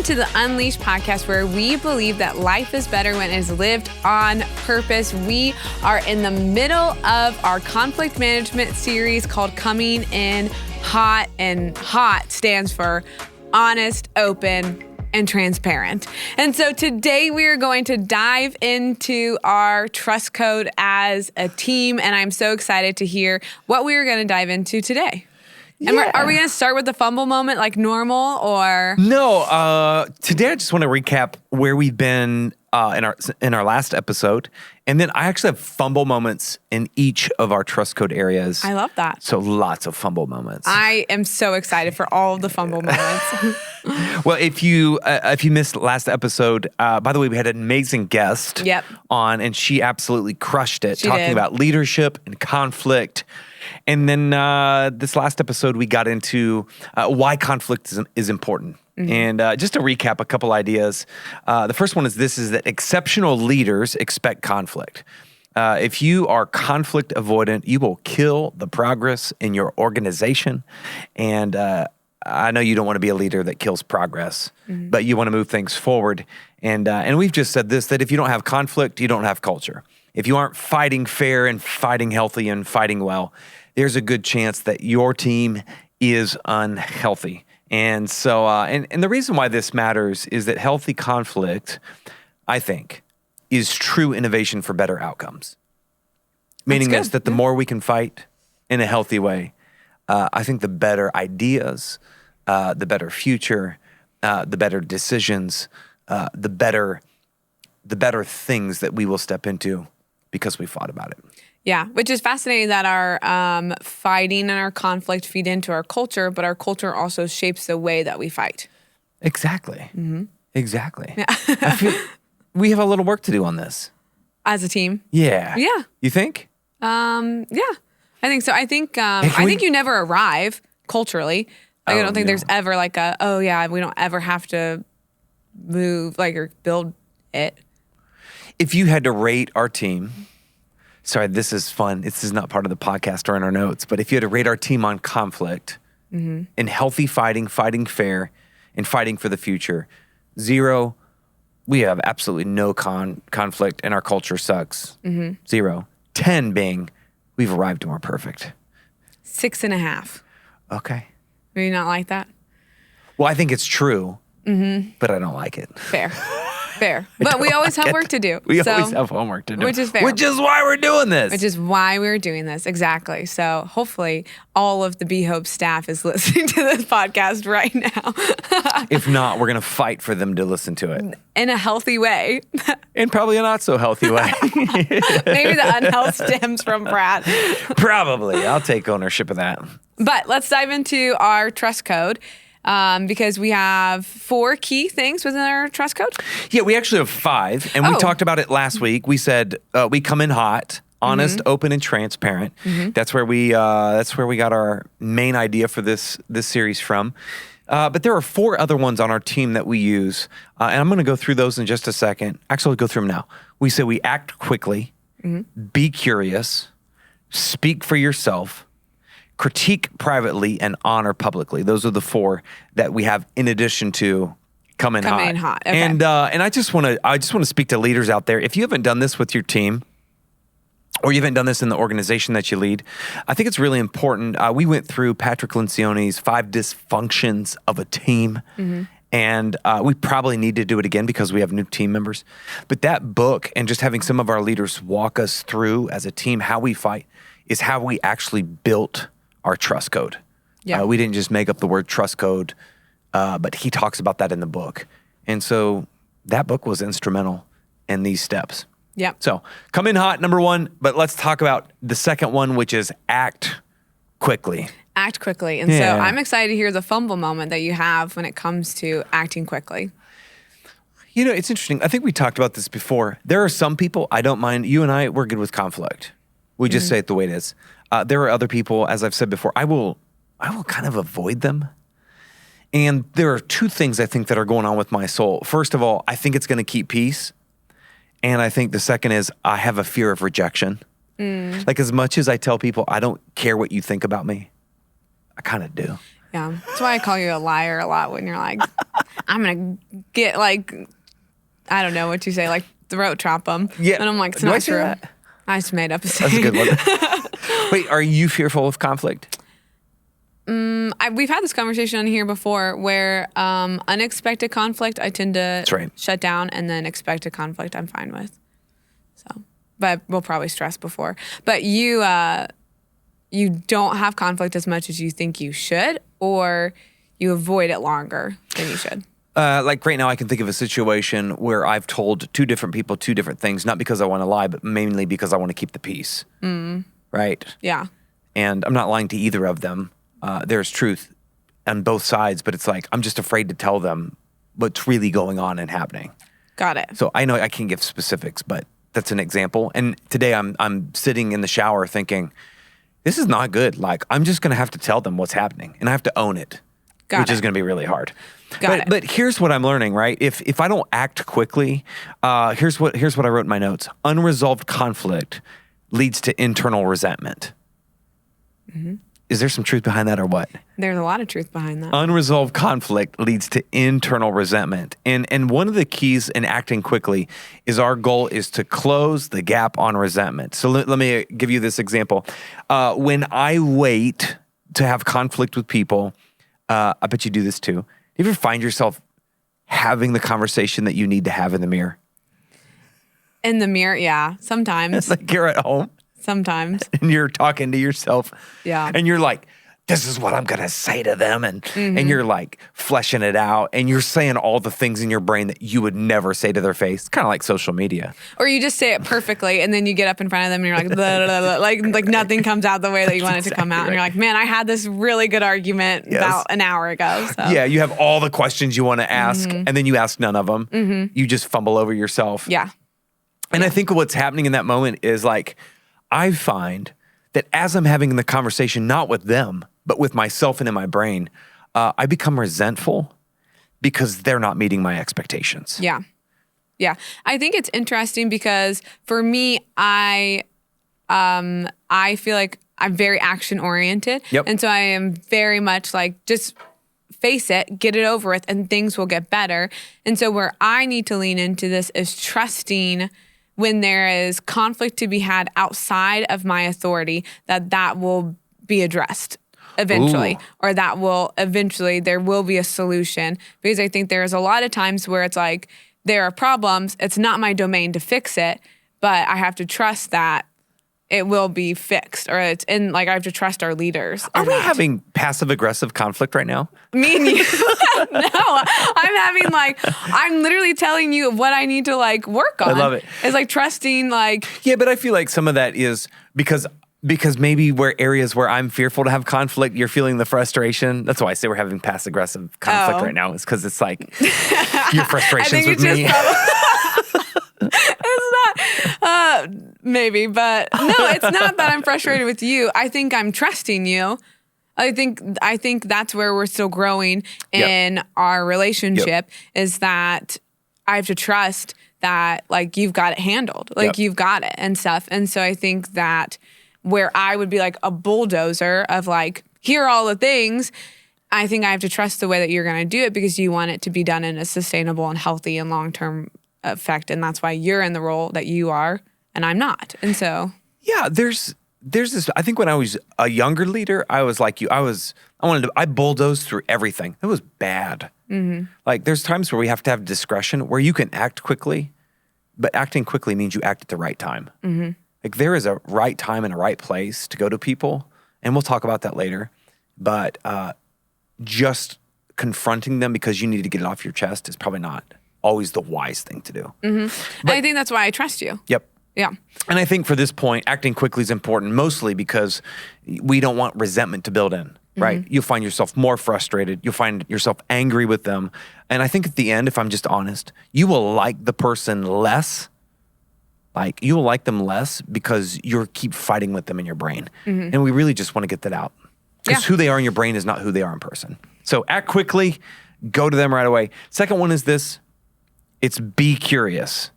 to the Unleashed podcast, where we believe that life is better when it is lived on purpose. We are in the middle of our conflict management series called Coming in Hot, and HOT stands for honest, open, and transparent. And so today we are going to dive into our trust code as a team, and I'm so excited to hear what we are going to dive into today. And are we going to start with the fumble moment like normal, or? No, today I just want to recap where we've been in our last episode. And then I actually have fumble moments in each of our trust code areas. I love that. So lots of fumble moments. I am so excited for all of the fumble moments. Well, if you missed last episode, by the way, we had an amazing guest on, and she absolutely crushed it, talking about leadership and conflict. And then this last episode, we got into why conflict is important. Mm-hmm. And just to recap a couple ideas, the first one is that exceptional leaders expect conflict. If you are conflict avoidant, you will kill the progress in your organization. And I know you don't want to be a leader that kills progress, but you want to move things forward. And we've just said this, that if you don't have conflict, you don't have culture. If you aren't fighting fair and fighting healthy and fighting well, there's a good chance that your team is unhealthy. And so, and the reason why this matters is that healthy conflict, I think, is true innovation for better outcomes. Meaning this, that the more we can fight in a healthy way, I think the better ideas, the better future, the better decisions, the better things that we will step into because we fought about it. Yeah, which is fascinating that our fighting and our conflict feed into our culture, but our culture also shapes the way that we fight. Exactly. Mm-hmm. Exactly. Yeah. I feel we have a little work to do on this. As a team? Yeah. Yeah. You think? Yeah, I think so. I think think you never arrive culturally. Like, I don't think there's ever like we don't ever have to move or build it. If you had to rate our team, sorry, this is fun. This is not part of the podcast or in our notes, but if you had to rate our team on conflict, in healthy fighting, fighting fair, and fighting for the future, 0, we have absolutely no conflict and our culture sucks. 0. 10 being, we've arrived and we're perfect. 6.5. Okay. Do you not like that? Well, I think it's true, but I don't like it. Fair. But we always have work to do. We always have homework to do. Which is fair. Which is why we're doing this. Exactly. So hopefully all of the B-Hope staff is listening to this podcast right now. If not, we're going to fight for them to listen to it. In a healthy way. In probably a not so healthy way. Maybe the unhealth stems from Brad. Probably. I'll take ownership of that. But let's dive into our trust code. Because we have 4 key things within our trust code. Yeah, we actually have 5, and we talked about it last week. We said we come in hot, honest, open, and transparent. That's where we got our main idea for this series from. But there are 4 other ones on our team that we use, and I'm going to go through those in just a second. Actually, I'll go through them now. We say we act quickly, be curious, speak for yourself, critique privately, and honor publicly. Those are the 4 that we have in addition to come in hot. Okay. And I just want to speak to leaders out there. If you haven't done this with your team, or you haven't done this in the organization that you lead, I think it's really important. We went through Patrick Linceoni's 5 Dysfunctions of a Team. And we probably need to do it again because we have new team members. But that book, and just having some of our leaders walk us through as a team how we fight, is how we actually built our trust code. Yeah. We didn't just make up the word trust code, but he talks about that in the book. And so that book was instrumental in these steps. Yeah. So come in hot, number 1, but let's talk about the second one, which is act quickly. Act quickly. And so I'm excited to hear the fumble moment that you have when it comes to acting quickly. You know, it's interesting. I think we talked about this before. There are some people, I don't mind, you and I, we're good with conflict. We just say it the way it is. There are other people, as I've said before, I will kind of avoid them. And there are 2 things I think that are going on with my soul. First of all, I think it's going to keep peace. And I think the second is I have a fear of rejection. Like, as much as I tell people I don't care what you think about me, I kind of do. Yeah. That's why I call you a liar a lot when you're like, I'm going to get like, I don't know what you say, like throat chop them. Yeah. And I'm like, it's Do I not say true. that? I just made up a saying. That's a good one. Wait, are you fearful of conflict? We've had this conversation on here before where unexpected conflict, I tend to shut down, and then expected conflict, I'm fine with. So, but we'll probably stress before. But you don't have conflict as much as you think you should, or you avoid it longer than you should. Like right now, I can think of a situation where I've told two different people two different things, not because I want to lie, but mainly because I want to keep the peace. Right? Yeah. And I'm not lying to either of them. There's truth on both sides, but it's like I'm just afraid to tell them what's really going on and happening. Got it. So I know I can't give specifics, but that's an example. And today I'm sitting in the shower thinking, this is not good. Like I'm just going to have to tell them what's happening, and I have to own it, which is going to be really hard. But here's what I'm learning, right? If I don't act quickly, here's what I wrote in my notes. Unresolved conflict leads to internal resentment. Mm-hmm. Is there some truth behind that or what? There's a lot of truth behind that. Unresolved conflict leads to internal resentment. And one of the keys in acting quickly is our goal is to close the gap on resentment. So let me give you this example. When I wait to have conflict with people, I bet you do this too. Do you ever find yourself having the conversation that you need to have in the mirror? In the mirror, yeah. Sometimes. It's like you're at home. Sometimes. And you're talking to yourself. Yeah. And you're like, this is what I'm going to say to them. And you're like fleshing it out. And you're saying all the things in your brain that you would never say to their face. Kind of like social media. Or you just say it perfectly. And then you get up in front of them and you're like, blah, blah, blah, like nothing comes out the way that you want it to come out. Right. And you're like, man, I had this really good argument about an hour ago. So. Yeah. You have all the questions you want to ask. And then you ask none of them. You just fumble over yourself. Yeah. And I think what's happening in that moment is like, I find that as I'm having the conversation, not with them, but with myself and in my brain, I become resentful because they're not meeting my expectations. Yeah. Yeah. I think it's interesting because for me, I feel like I'm very action oriented. Yep. And so I am very much like, just face it, get it over with, and things will get better. And so where I need to lean into this is trusting when there is conflict to be had outside of my authority, that will be addressed eventually. Or that will eventually, there will be a solution. Because I think there's a lot of times where it's like, there are problems, it's not my domain to fix it, but I have to trust that it will be fixed, or it's in, like, I have to trust our leaders. Are we having passive aggressive conflict right now? Me and you. No, I'm having I'm literally telling you what I need to work on. I love it. It's like trusting Yeah, but I feel like some of that is because maybe areas where I'm fearful to have conflict, you're feeling the frustration. That's why I say we're having passive aggressive conflict right now. It's because it's like your frustrations with me. It's not, maybe, but no, it's not that I'm frustrated with you. I think I'm trusting you. I think that's where we're still growing in our relationship is that I have to trust that you've got it handled, you've got it and stuff. And so I think that where I would be like a bulldozer of here are all the things, I think I have to trust the way that you're going to do it because you want it to be done in a sustainable and healthy and long-term effect. And that's why you're in the role that you are and I'm not. And so. Yeah, there's this, I think when I was a younger leader, I was like you. I bulldozed through everything. It was bad. Mm-hmm. There's times where we have to have discretion where you can act quickly, but acting quickly means you act at the right time. Mm-hmm. There is a right time and a right place to go to people. And we'll talk about that later. But just confronting them because you need to get it off your chest is probably not always the wise thing to do. Mm-hmm. But I think that's why I trust you. Yep. Yeah. And I think for this point, acting quickly is important, mostly because we don't want resentment to build in, right? Mm-hmm. You'll find yourself more frustrated. You'll find yourself angry with them. And I think at the end, if I'm just honest, you will like the person less. You will like them less because you keep fighting with them in your brain. Mm-hmm. And we really just want to get that out. Because who they are in your brain is not who they are in person. So act quickly, go to them right away. Second one is this. It's be curious.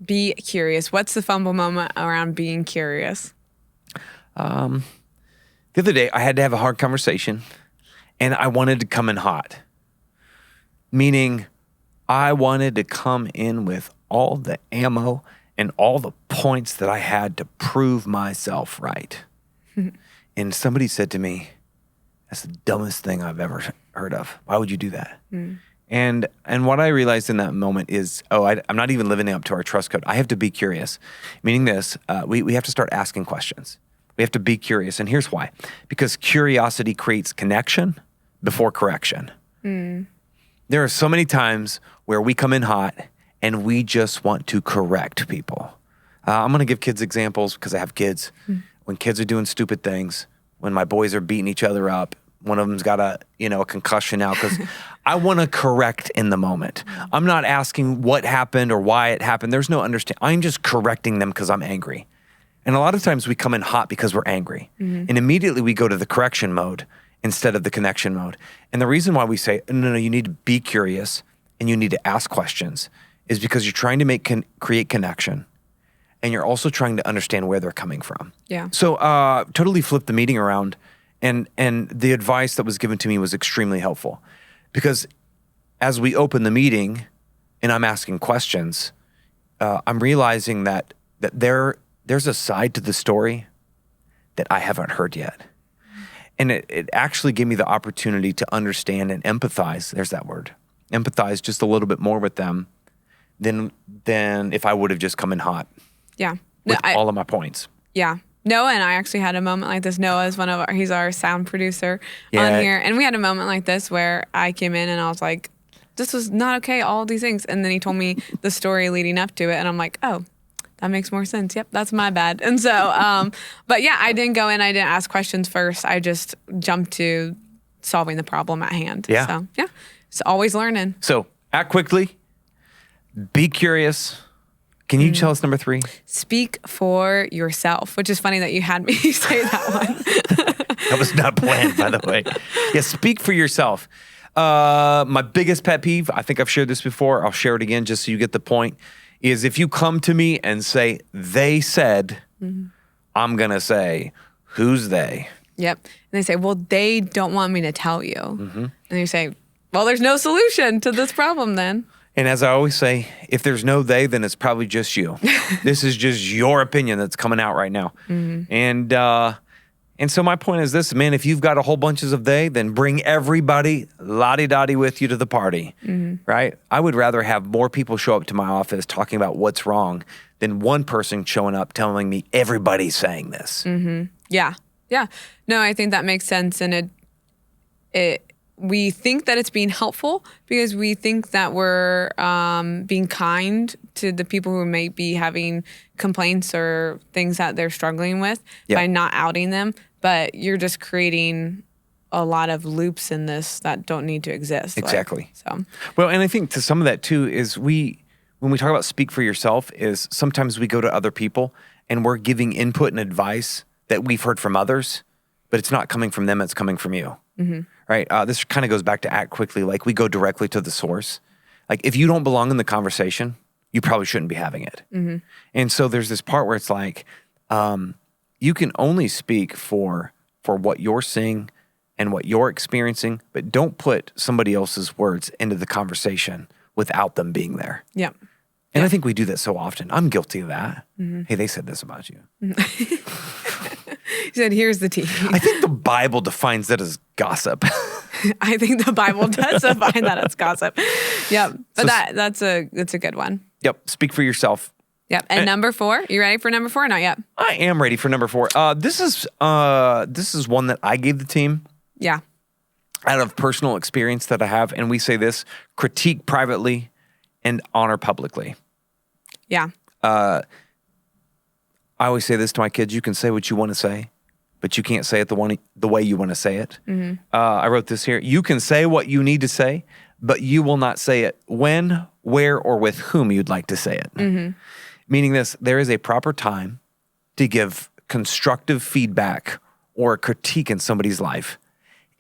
Be curious. What's the fumble moment around being curious? The other day, I had to have a hard conversation. And I wanted to come in hot, meaning I wanted to come in with all the ammo and all the points that I had to prove myself right. And somebody said to me, that's the dumbest thing I've ever heard of. Why would you do that? And what I realized in that moment is, I'm not even living up to our trust code. I have to be curious, meaning this, we have to start asking questions. We have to be curious. And here's why. Because curiosity creates connection before correction. There are so many times where we come in hot and we just want to correct people. I'm going to give kids examples because I have kids. When kids are doing stupid things, when my boys are beating each other up, one of them's got a concussion now because I want to correct in the moment. I'm not asking what happened or why it happened. There's no understanding. I'm just correcting them because I'm angry. And a lot of times we come in hot because we're angry. And immediately we go to the correction mode instead of the connection mode. And the reason why we say, no, you need to be curious and you need to ask questions is because you're trying to create connection. And you're also trying to understand where they're coming from. Yeah. So totally flipped the meeting around. And the advice that was given to me was extremely helpful. Because as we open the meeting and I'm asking questions, I'm realizing that there's a side to the story that I haven't heard yet. And it actually gave me the opportunity to understand and empathize, there's that word, empathize just a little bit more with them than if I would have just come in hot. Yeah. With all of my points. Yeah. Noah and I actually had a moment like this. Noah is he's our sound producer on here. And we had a moment like this where I came in and I was like, this was not okay, all these things. And then he told me the story leading up to it. And I'm like, oh, that makes more sense. Yep, that's my bad. And so, but yeah, I didn't go in. I didn't ask questions first. I just jumped to solving the problem at hand. Yeah. So yeah, it's always learning. So act quickly, be curious. Can you tell us number 3? Speak for yourself, which is funny that you had me say that one. That was not planned, by the way. Yeah, speak for yourself. My biggest pet peeve, I think I've shared this before, I'll share it again just so you get the point, is if you come to me and say, they said, I'm going to say, who's they? Yep. And they say, well, they don't want me to tell you. And you say, well, there's no solution to this problem then. And as I always say, if there's no they, then it's probably just you. This is just your opinion that's coming out right now. And so my point is this, man, if you've got a whole bunches of they, then bring everybody la-di-da-di with you to the party, right? I would rather have more people show up to my office talking about what's wrong than one person showing up telling me everybody's saying this. Yeah. Yeah. No, I think that makes sense. And we think that it's being helpful because we think that we're being kind to the people who may be having complaints or things that they're struggling with by not outing them. But you're just creating a lot of loops in this that don't need to exist. Exactly. Well, and I think to some of that too is when we talk about speak for yourself is sometimes we go to other people and we're giving input and advice that we've heard from others, but it's not coming from them, it's coming from you. Right? This kind of goes back to act quickly. Like we go directly to the source. Like if you don't belong in the conversation, you probably shouldn't be having it. And so there's this part where it's like, you can only speak for what you're seeing and what you're experiencing, but don't put somebody else's words into the conversation without them being there. Yeah. And I think we do that so often. I'm guilty of that. Hey, they said this about you. He said, here's the tea. I think the Bible defines that as gossip. I think the Bible does define that as gossip. Yep. But that's a good one. Yep. Speak for yourself. Yep. And number 4, you ready for number 4 or not yet? I am ready for number 4. This is one that I gave the team. Yeah. Out of personal experience that I have. And we say this, critique privately and honor publicly. Yeah. I always say this to my kids, you can say what you want to say, but you can't say it the way you want to say it. I wrote this here. You can say what you need to say, but you will not say it when, where, or with whom you'd like to say it. Meaning this, there is a proper time to give constructive feedback or a critique in somebody's life,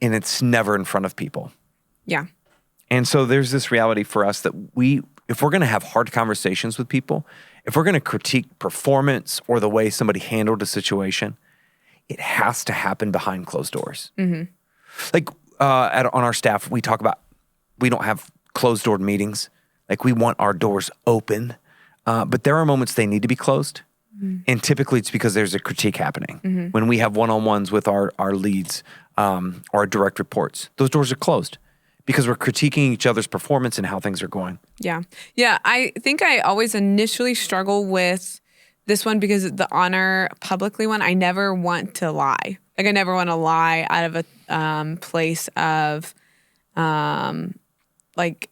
and it's never in front of people. Yeah. And so there's this reality for us that if we're going to have hard conversations with people, if we're going to critique performance or the way somebody handled a situation, it has to happen behind closed doors. Like on our staff, we talk about, we don't have closed-door meetings. Like, we want our doors open. But there are moments they need to be closed. And typically it's because there's a critique happening. When we have one-on-ones with our leads or our direct reports, those doors are closed because we're critiquing each other's performance and how things are going. Yeah. Yeah. I think I always initially struggle with this one because the honor publicly one, I never want to lie. Like, I never want to lie out of a place of like,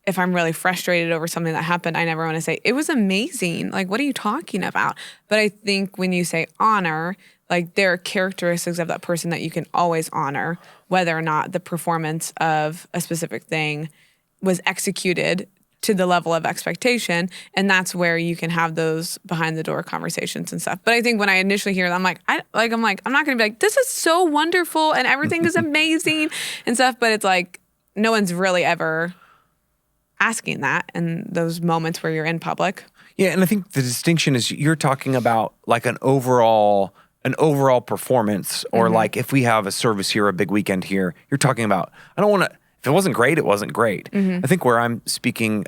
if I'm really frustrated over something that happened, I never want to say, it was amazing. Like, what are you talking about? But I think when you say honor, like, there are characteristics of that person that you can always honor, whether or not the performance of a specific thing was executed to the level of expectation. And that's where you can have those behind the door conversations and stuff. But I think when I initially hear that, I'm not going to be like, this is so wonderful and everything is amazing and stuff. But it's like, no one's really ever asking that in those moments where you're in public. Yeah, and I think the distinction is you're talking about like an overall performance, or like if we have a service here, a big weekend here, you're talking about, I don't want to, if it wasn't great, it wasn't great. I think where I'm speaking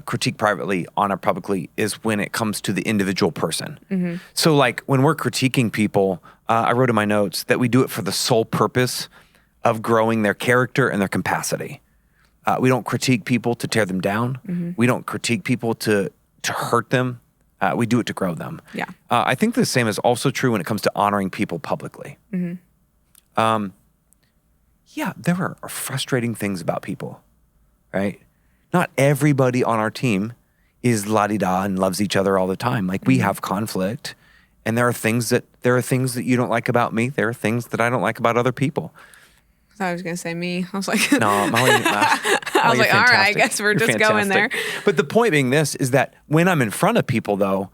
critique privately, honor publicly, is when it comes to the individual person. So like when we're critiquing people, I wrote in my notes that we do it for the sole purpose of growing their character and their capacity. We don't critique people to tear them down. We don't critique people to hurt them. We do it to grow them. Yeah. I think the same is also true when it comes to honoring people publicly. Yeah, there are frustrating things about people, right? Not everybody on our team is la-di-da and loves each other all the time. Like, we have conflict, and there are things that you don't like about me. There are things that I don't like about other people. I thought I was going to say me. I was like, no, Molly, I was like, all right, I guess we're just going there. But the point being this is that when I'm in front of people, though,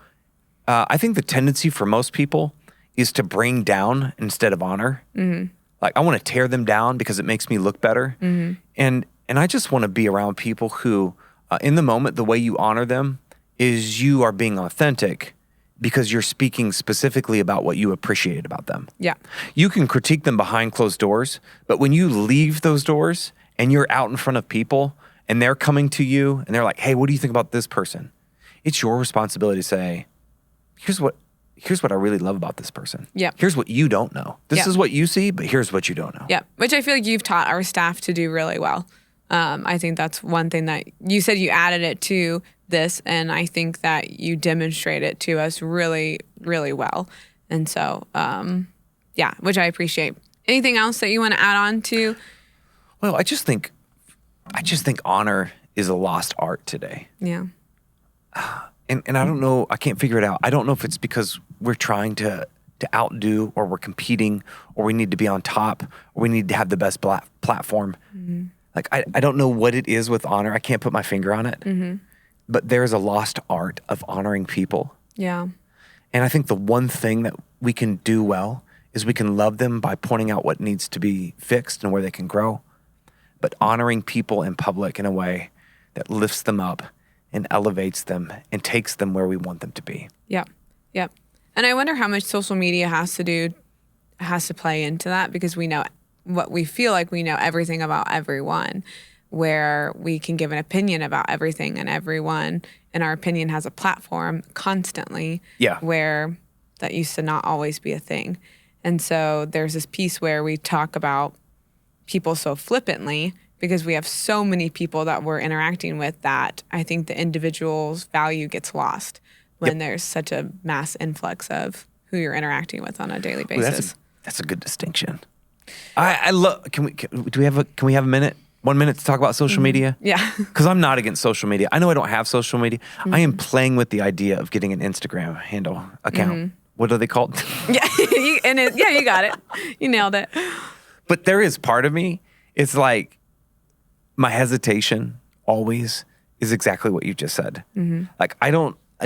I think the tendency for most people is to bring down instead of honor. Like, I want to tear them down because it makes me look better. And I just want to be around people who, in the moment, the way you honor them is you are being authentic because you're speaking specifically about what you appreciate about them. Yeah. You can critique them behind closed doors, but when you leave those doors and you're out in front of people and they're coming to you and they're like, hey, what do you think about this person? It's your responsibility to say, here's what I really love about this person. Yeah. Here's what you don't know. This is what you see, but here's what you don't know. Yeah. Which I feel like you've taught our staff to do really well. I think that's one thing that you said you added it to this, and I think that you demonstrate it to us really, really well. And so, yeah, which I appreciate. Anything else that you want to add on to? Well, I just think honor is a lost art today. Yeah. And I don't know, I can't figure it out. I don't know if it's because we're trying to outdo, or we're competing, or we need to be on top, or we need to have the best platform. Like, I don't know what it is with honor. I can't put my finger on it. But there's a lost art of honoring people. Yeah. And I think the one thing that we can do well is we can love them by pointing out what needs to be fixed and where they can grow. But honoring people in public in a way that lifts them up and elevates them and takes them where we want them to be. Yep. Yep. And I wonder how much social media has to play into that, because we know what we feel like we know everything about everyone, where we can give an opinion about everything and everyone, and our opinion has a platform constantly. Yeah. Where that used to not always be a thing. And so there's this piece where we talk about people so flippantly because we have so many people that we're interacting with that I think the individual's value gets lost when there's such a mass influx of who you're interacting with on a daily basis. That's a good distinction. I love. Can we have a minute? 1 minute to talk about social media? Yeah. Because I'm not against social media. I know I don't have social media. I am playing with the idea of getting an Instagram account. What are they called? Yeah, you got it. You nailed it. But there is part of me, it's like my hesitation always is exactly what you just said. Like, I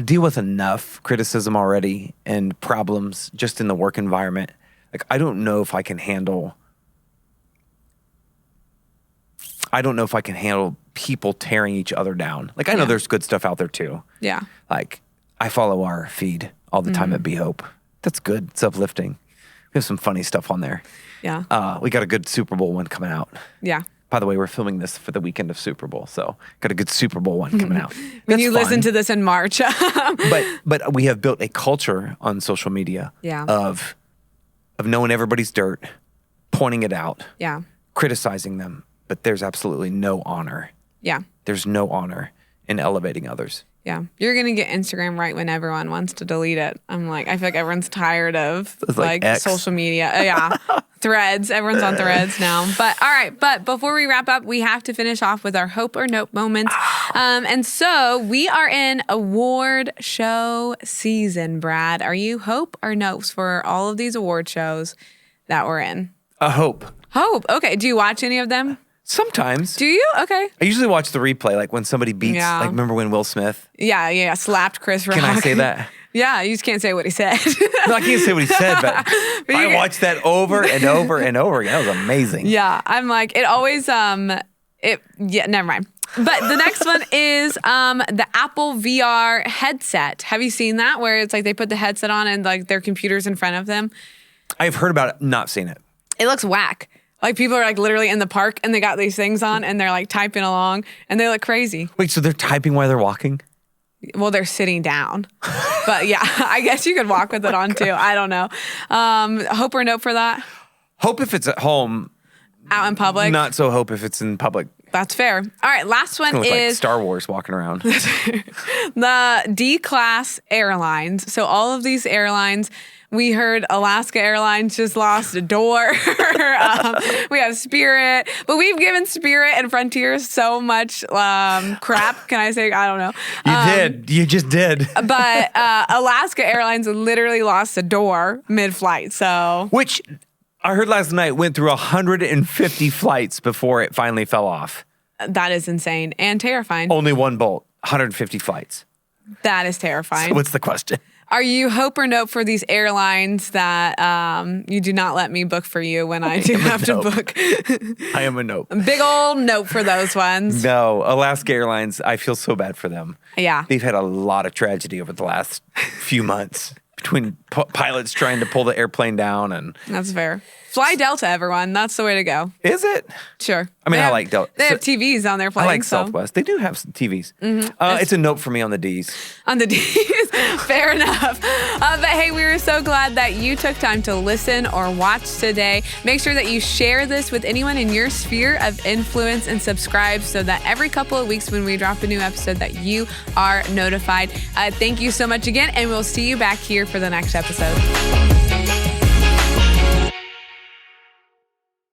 deal with enough criticism already and problems just in the work environment. Like, I don't know if I can handle people tearing each other down. Like, I know there's good stuff out there too. Yeah. Like, I follow our feed all the time at Be Hope. That's good. It's uplifting. We have some funny stuff on there. Yeah. We got a good Super Bowl one coming out. Yeah. By the way, we're filming this for the weekend of Super Bowl, so got a good Super Bowl one coming out. When you listen to this in March. but we have built a culture on social media of knowing everybody's dirt, pointing it out, criticizing them, but there's absolutely no honor. Yeah. There's no honor in elevating others. Yeah. You're going to get Instagram right when everyone wants to delete it. I'm like, I feel like everyone's tired of like social media. Yeah. Threads. Everyone's on Threads now. But all right. But before we wrap up, we have to finish off with our hope or nope moments. And so we are in award show season, Brad. Are you hope or nopes for all of these award shows that we're in? A hope. Hope. Okay. Do you watch any of them? Sometimes. Do you? Okay. I usually watch the replay, like when somebody beats, like remember when Will Smith? Yeah, slapped Chris Rock. Can I say that? Yeah, you just can't say what he said. No, I can't say what he said, but I watched that over and over and over again. That was amazing. Yeah, I'm like, it always, never mind. But the next one is the Apple VR headset. Have you seen that? Where it's like they put the headset on and like their computer's in front of them? I've heard about it, not seen it. It looks whack. Like people are like literally in the park and they got these things on and they're like typing along and they look crazy. Wait, so they're typing while they're walking? Well, they're sitting down. But yeah, I guess you could walk with it on too. I don't know. Hope or nope for that? Hope if it's at home. Out in public? Not so hope if it's in public. That's fair. All right, last one It's is like Star Wars walking around. the D-class airlines. So all of these airlines, we heard Alaska Airlines just lost a door. We have Spirit, but we've given Spirit and Frontier so much crap. Can I say? I don't know. You did. You just did. But Alaska Airlines literally lost a door mid-flight. So which I heard last night went through 150 flights before it finally fell off. That is insane and terrifying. Only one bolt, 150 flights. That is terrifying. So what's the question? Are you hope or nope for these airlines that you do not let me book for you when I do have to book? I am a nope. Big old nope for those ones. No, Alaska Airlines, I feel so bad for them. Yeah. They've had a lot of tragedy over the last few months between pilots trying to pull the airplane down and... That's fair. Fly Delta, everyone. That's the way to go. Is it? Sure. I mean, I like Delta. They have TVs on their planes. I like Southwest. They do have some TVs. Mm-hmm. It's a nope for me on the Ds. On the Ds. Fair enough. But hey, we were so glad that you took time to listen or watch today. Make sure that you share this with anyone in your sphere of influence and subscribe so that every couple of weeks when we drop a new episode that you are notified. Thank you so much again, and we'll see you back here for the next episode.